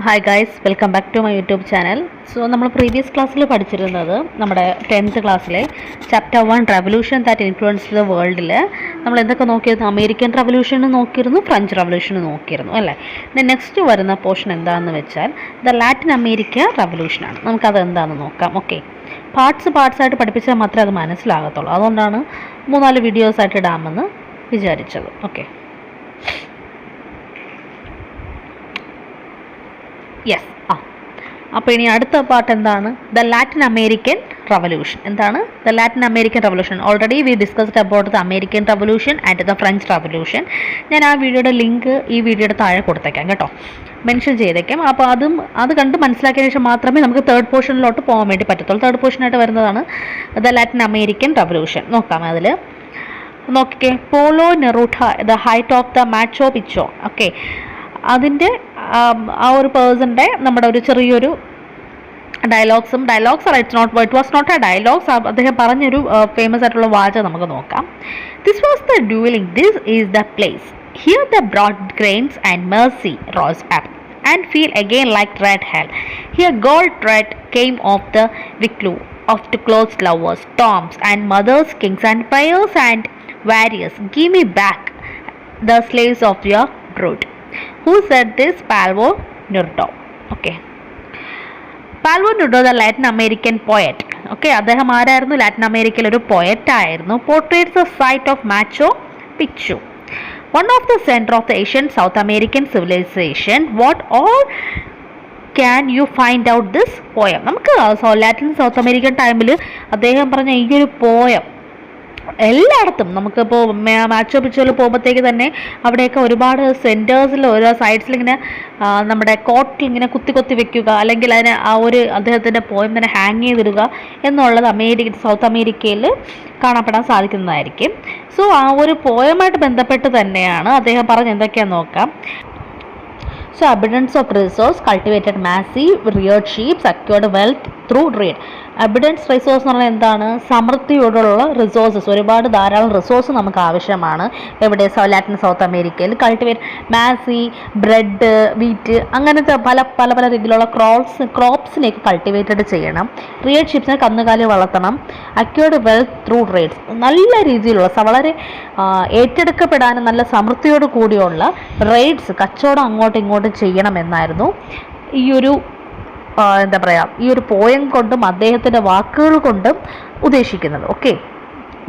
Hi guys, welcome back to my YouTube channel. So നമ്മൾ previous ക്ലാസ്സിൽ പഠിച്ചിരുന്നത് നമ്മുടെ 10th ക്ലാസ്സിലെ chapter 1 revolution that influence the വേൾഡിൽ നമ്മൾ എന്തൊക്കെ നോക്കിയിരുന്നു? അമേരിക്കൻ റെവല്യൂഷന് നോക്കിയിരുന്നു, ഫ്രഞ്ച് റെവല്യൂഷന് നോക്കിയിരുന്നു അല്ലേ. നെക്സ്റ്റ് വരുന്ന പോർഷൻ എന്താണെന്ന് വെച്ചാൽ ദ ലാറ്റിൻ അമേരിക്ക റെവല്യൂഷനാണ്. നമുക്കത് എന്താണെന്ന് നോക്കാം. ഓക്കെ, പാർട്സായിട്ട് പഠിപ്പിച്ചാൽ മാത്രമേ അത് മനസ്സിലാകത്തുള്ളൂ. അതുകൊണ്ടാണ് 3-4 വീഡിയോസായിട്ട് ഇടാമെന്ന് വിചാരിച്ചത്. Okay, yes. അപ്പോൾ ഇനി അടുത്ത പാർട്ട് എന്താണ്? The Latin American revolution. എന്താണ് the Latin American revolution? Already we discussed about the American revolution and the French revolution. ഞാൻ ആ വീഡിയോയുടെ ലിങ്ക് ഈ വീഡിയോയുടെ താഴെ കൊടുത്തേക്കാം കേട്ടോ, മെൻഷൻ ചെയ്തേക്കാം. അപ്പോൾ അത് കണ്ട് മനസ്സിലാക്കിയതിന് ശേഷം മാത്രമേ നമുക്ക് തേർഡ് പോർഷനിലോട്ട് പോകാൻ വേണ്ടി പറ്റത്തുള്ളൂ. തേർഡ് പോർഷനായിട്ട് വരുന്നതാണ് ദ ലാറ്റിൻ അമേരിക്കൻ റവല്യൂഷൻ. നോക്കാം. അതിൽ നോക്കിക്കേ, Pablo Neruda the height of the Machu Picchu. Okay, അതിൻ്റെ ആ ഒരു പേഴ്സൻ്റെ നമ്മുടെ ഒരു ചെറിയൊരു ഡയലോഗ്സ് അല്ല, it was not a dialogues. അദ്ദേഹം പറഞ്ഞൊരു ഫേമസ് ആയിട്ടുള്ള വാചകം നമുക്ക് നോക്കാം. This was the dwelling, this is the place, here the broad grains and mercy rose up and feel again like red hell. Here gold thread came of the Wicklow, of the closed lovers, tombs and mothers, kings and players and warriors. Give me back the slaves of your brood. Who said this? Pablo Neruda. Okay, Pablo Neruda, the Latin American poet. Okay, അദ്ദേഹം ആരായിരുന്നു? Latin അമേരിക്കയിൽ ഒരു poet ആയിരുന്നു. Portrays the site of Machu Picchu, one of the center of the ancient South American civilization. What all can you find out this poem? നമുക്ക് Latin south American ടൈമിൽ അദ്ദേഹം പറഞ്ഞ ഈ ഒരു പോയം എല്ലായിടത്തും നമുക്കിപ്പോൾ മാച്ചോ പിച്ചോയിൽ പോകുമ്പോഴത്തേക്ക് തന്നെ അവിടെയൊക്കെ ഒരുപാട് സെൻറ്റേഴ്സിൽ ഓരോ സൈഡ്സിൽ ഇങ്ങനെ നമ്മുടെ കോട്ടിൽ ഇങ്ങനെ കുത്തി വെക്കുക, അല്ലെങ്കിൽ അതിനെ ആ ഒരു അദ്ദേഹത്തിൻ്റെ പോയം തന്നെ ഹാങ് ചെയ്തിടുക എന്നുള്ളത് സൗത്ത് അമേരിക്കയിൽ കാണപ്പെടാൻ സാധിക്കുന്നതായിരിക്കും. സോ ആ ഒരു പോയമായിട്ട് ബന്ധപ്പെട്ട് തന്നെയാണ് അദ്ദേഹം പറഞ്ഞ് എന്തൊക്കെയാണെന്ന് നോക്കാം. So abundance of resource, cultivated massive, reared sheep, secured wealth through trade. Abundance resource എന്ന് പറഞ്ഞാൽ എന്താണ്? സമൃദ്ധിയോടുള്ള റിസോഴ്സസ്, ഒരുപാട് ധാരാളം റിസോഴ്സ് നമുക്ക് ആവശ്യമാണ്. എവിടെ? ലാറ്റിൻ സൗത്ത് അമേരിക്കയിൽ. കൾട്ടിവേറ്റ് മാസി, ബ്രെഡ്, വീറ്റ്, അങ്ങനത്തെ പല രീതിയിലുള്ള ക്രോപ്സിനെയൊക്കെ കൾട്ടിവേറ്റഡ് ചെയ്യണം. റിയഡ് ഷിപ്സിനെ കന്നുകാലി വളർത്തണം. അക്വേർഡ് വെൽത്ത് ത്രൂ ട്രേഡ്സ്, നല്ല രീതിയിലുള്ള വളരെ ഏറ്റെടുക്കപ്പെടാനും നല്ല സമൃദ്ധിയോട് കൂടിയുള്ള റെയ്ഡ്സ്, കച്ചവടം അങ്ങോട്ടും ഇങ്ങോട്ടും ചെയ്യണമെന്നായിരുന്നു ഈ ഒരു എന്താ പറയുക, ഈ ഒരു പോയം കൊണ്ടും അദ്ദേഹത്തിൻ്റെ വാക്കുകൾ കൊണ്ടും ഉദ്ദേശിക്കുന്നത്. Okay,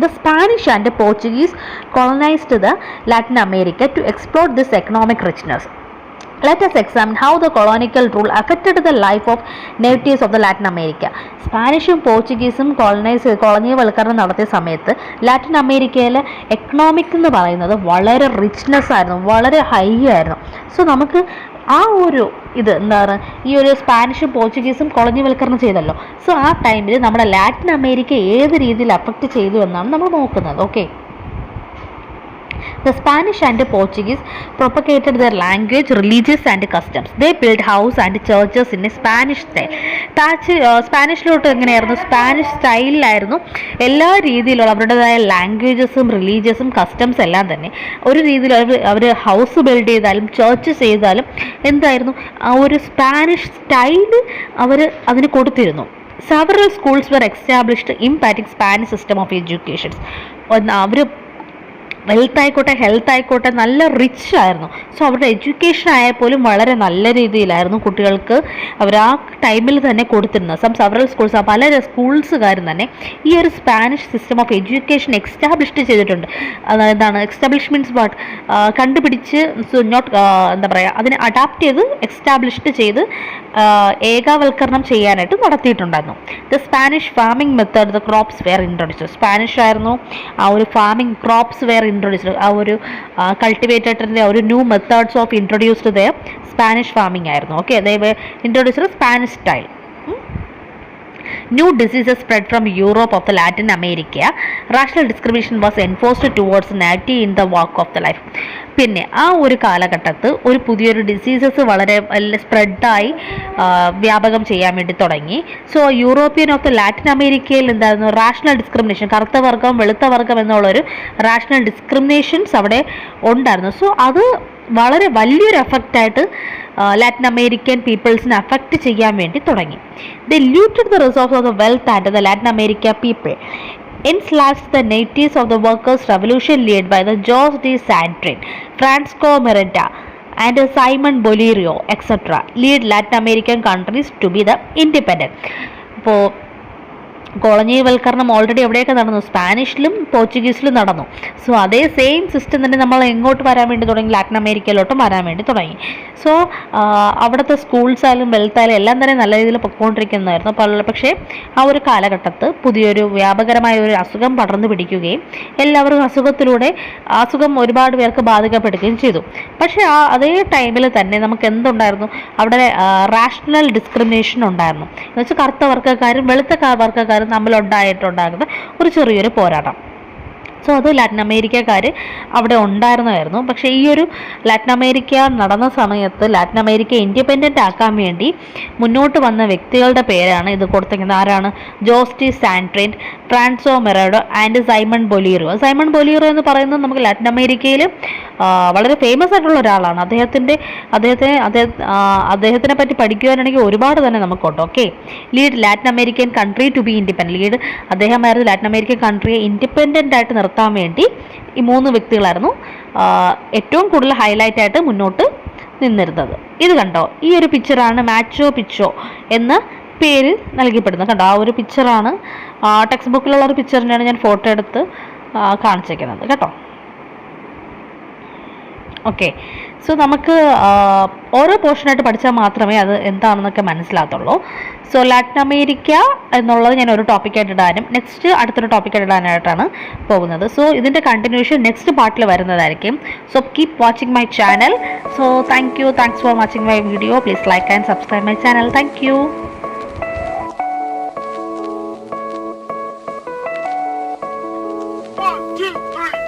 the Spanish and Portuguese colonized the Latin America to exploit this economic richness. Let us examine how the colonial rule affected the life of natives of the Latin America. സ്പാനിഷും പോർച്ചുഗീസും കോളനിവൽക്കരണം നടത്തിയ സമയത്ത് Latin അമേരിക്കയിലെ economic എന്ന് പറയുന്നത് വളരെ richness ആയിരുന്നു, വളരെ high ആയിരുന്നു. So നമുക്ക് ആ ഒരു എന്താണ്, ഈ ഒരു സ്പാനിഷും പോർച്ചുഗീസും കോളനിവൽക്കരണം ചെയ്തല്ലോ. സോ ആ ടൈമിൽ നമ്മുടെ ലാറ്റിൻ അമേരിക്ക ഏത് രീതിയിൽ അഫക്റ്റ് ചെയ്തു എന്നാണ് നമ്മൾ നോക്കുന്നത്. Okay, the Spanish and Portuguese propagated their language, religious and customs. They built houses and churches in a Spanish style. സ്പാനിഷിലോട്ട് എങ്ങനെയായിരുന്നു? സ്പാനിഷ് സ്റ്റൈലിലായിരുന്നു എല്ലാ രീതിയിലുള്ള അവരുടേതായ ലാംഗ്വേജസും റിലീജിയസും കസ്റ്റംസ് എല്ലാം തന്നെ. ഒരു രീതിയിൽ അവർ ഹൗസ് ബിൽഡ് ചെയ്താലും ചർച്ച് ചെയ്താലും എന്തായിരുന്നു, ആ ഒരു സ്പാനിഷ് സ്റ്റൈല് അവർ അതിന് കൊടുത്തിരുന്നു. Several schools were established imparting Spanish system of education. അവർ വെൽത്ത് ആയിക്കോട്ടെ ഹെൽത്ത് ആയിക്കോട്ടെ നല്ല റിച്ച് ആയിരുന്നു. സോ അവരുടെ എഡ്യൂക്കേഷൻ ആയപ്പോലും വളരെ നല്ല രീതിയിലായിരുന്നു കുട്ടികൾക്ക് അവർ ആ ടൈമിൽ തന്നെ കൊടുത്തിരുന്നത്. സെവറൽ സ്കൂൾസ്, പല സ്കൂൾസുകാരും തന്നെ ഈ ഒരു Spanish system of education establish ചെയ്തിട്ടുണ്ട്. എന്താണ് എക്സ്റ്റാബ്ലിഷ് മീൻസ് വാട്ട്? കണ്ടുപിടിച്ച് നോട്ട് എന്താ പറയുക, അതിനെ അഡാപ്റ്റ് ചെയ്ത് എക്സ്റ്റാബ്ലിഷ്ഡ് ചെയ്ത് ഏകാവൽക്കരണം ചെയ്യാനായിട്ട് നടത്തിയിട്ടുണ്ടായിരുന്നു. The Spanish farming method, the crops were introduced. Spanish ആയിരുന്നു ആ ഒരു ഫാമിംഗ്, ക്രോപ്സ് വെയർ ഇൻട്രൊഡ്യൂസ്ഡ്, ആ ഒരു കൾട്ടിവേറ്റഡിൻ്റെ ഒരു new methods of introduced the Spanish farming ആയിരുന്നു. Okay, they introduced Spanish style. New diseases spread from Europe of the Latin America. Racial discrimination was enforced towards nativity in the walk of the life. പിന്നെ ആ ഒരു കാലഘട്ടത്ത് ഒരു പുതിയൊരു diseases വളരെ സ്പ്രെഡായി വ്യാപകം ചെയ്യാൻ വേണ്ടി തുടങ്ങി. So European of the Latin അമേരിക്കയിൽ എന്തായിരുന്നു? റാഷണൽ ഡിസ്ക്രിമിനേഷൻ, കറുത്ത വർഗം വെളുത്ത വർഗം എന്നുള്ളൊരു റാഷണൽ ഡിസ്ക്രിമിനേഷൻസ് അവിടെ ഉണ്ടായിരുന്നു. സോ അത് വളരെ വലിയൊരു എഫക്റ്റായിട്ട് ലാറ്റിൻ അമേരിക്കൻ പീപ്പിൾസിനെ അഫക്റ്റ് ചെയ്യാൻ വേണ്ടി തുടങ്ങി. The looted the resource of the wealth and the Latin America people enslaved the natives of the workers' revolution led by the Jose de Santin, Francisco Miranda, and Simon Bolivar, etc. lead Latin American countries to be the independent. അപ്പോൾ കോളനിവൽക്കരണം already എവിടെയൊക്കെ നടന്നു, സ്പാനിഷിലും പോർച്ചുഗീസിലും നടന്നു. So അതേ same system തന്നെ നമ്മൾ എങ്ങോട്ട് വരാൻ വേണ്ടി തുടങ്ങി, ലാറ്റിൻ അമേരിക്കയിലോട്ടും വരാൻ വേണ്ടി തുടങ്ങി. സോ അവിടുത്തെ സ്കൂൾസ് ആയാലും വെൽത്ത് ആയാലും എല്ലാം തന്നെ നല്ല രീതിയിൽ പൊയ്ക്കൊണ്ടിരിക്കുന്നതായിരുന്നു. പക്ഷേ ആ ഒരു കാലഘട്ടത്ത് പുതിയൊരു വ്യാപകരമായ ഒരു അസുഖം പടർന്നു പിടിക്കുകയും എല്ലാവർക്കും അസുഖം ഒരുപാട് പേർക്ക് ബാധിക്കപ്പെടുകയും ചെയ്തു. പക്ഷേ അതേ ടൈമിൽ തന്നെ നമുക്ക് എന്തുണ്ടായിരുന്നു, അവിടെ റാഷണൽ ഡിസ്ക്രിമിനേഷൻ ഉണ്ടായിരുന്നു. എന്ന് വെച്ചാൽ കറുത്ത വർഗ്ഗക്കാരും വെളുത്ത വർഗ്ഗക്കാരും തമ്മിലുണ്ടായിട്ടുണ്ടാകുന്ന ഒരു ചെറിയൊരു പോരാട്ടം. സോ അത് ലാറ്റിൻ അമേരിക്കക്കാർ അവിടെ ഉണ്ടായിരുന്നതായിരുന്നു. പക്ഷേ ഈ ഒരു ലാറ്റിൻ അമേരിക്ക നടന്ന സമയത്ത് ലാറ്റിൻ അമേരിക്ക ഇൻഡിപെൻഡൻ്റ് ആക്കാൻ വേണ്ടി മുന്നോട്ട് വന്ന വ്യക്തികളുടെ പേരാണ് ഇത് കൊടുത്തിരിക്കുന്നത്. ആരാണ്? Jose de San Martin, Francisco Miranda and Simon Bolivar. Simon Bolivar എന്ന് പറയുന്നത് നമുക്ക് ലാറ്റിൻ അമേരിക്കയിൽ വളരെ ഫേമസ് ആയിട്ടുള്ള ഒരാളാണ്. അദ്ദേഹത്തിനെ പറ്റി പഠിക്കുവാനാണെങ്കിൽ ഒരുപാട് തന്നെ നമുക്കുണ്ട്. Okay, lead Latin American country to be independent. അദ്ദേഹമായിരുന്നു ലാറ്റിൻ അമേരിക്കൻ കൺട്രിയെ ഇൻഡിപെൻഡൻ്റ് ആയിട്ട് നിർത്താൻ വേണ്ടി ഈ 3 വ്യക്തികളായിരുന്നു ഏറ്റവും കൂടുതൽ ഹൈലൈറ്റ് ആയിട്ട് മുന്നോട്ട് നിന്നിരുന്നത്. ഇത് കണ്ടോ, ഈ ഒരു പിക്ചറാണ് മാച്ചോ പിച്ചോ എന്ന പേര് നൽകപ്പെടുന്നത്. കണ്ടോ, ആ ഒരു പിക്ചറാണ് ടെക്സ്റ്റ് ബുക്കിലുള്ള ഒരു പിക്ചറിനെയാണ് ഞാൻ ഫോട്ടോ എടുത്ത് കാണിച്ചേക്കുന്നത് കേട്ടോ. ഓക്കെ, സോ നമുക്ക് ഓരോ പോർഷനായിട്ട് പഠിച്ചാൽ മാത്രമേ അത് എന്താണെന്നൊക്കെ മനസ്സിലാകത്തുള്ളൂ. സോ ലാറ്റിൻ അമേരിക്ക എന്നുള്ളത് ഞാൻ ഒരു ടോപ്പിക്കായിട്ട് ഇടാനും അടുത്തൊരു ടോപ്പിക്കായിട്ട് ഇടാനായിട്ടാണ് പോകുന്നത്. സോ ഇതിൻ്റെ കണ്ടിന്യൂഷൻ നെക്സ്റ്റ് പാർട്ടിൽ വരുന്നതായിരിക്കും. So keep watching my channel. So thanks for watching my video. Please like and subscribe my channel. Thank you. 1, 2, 3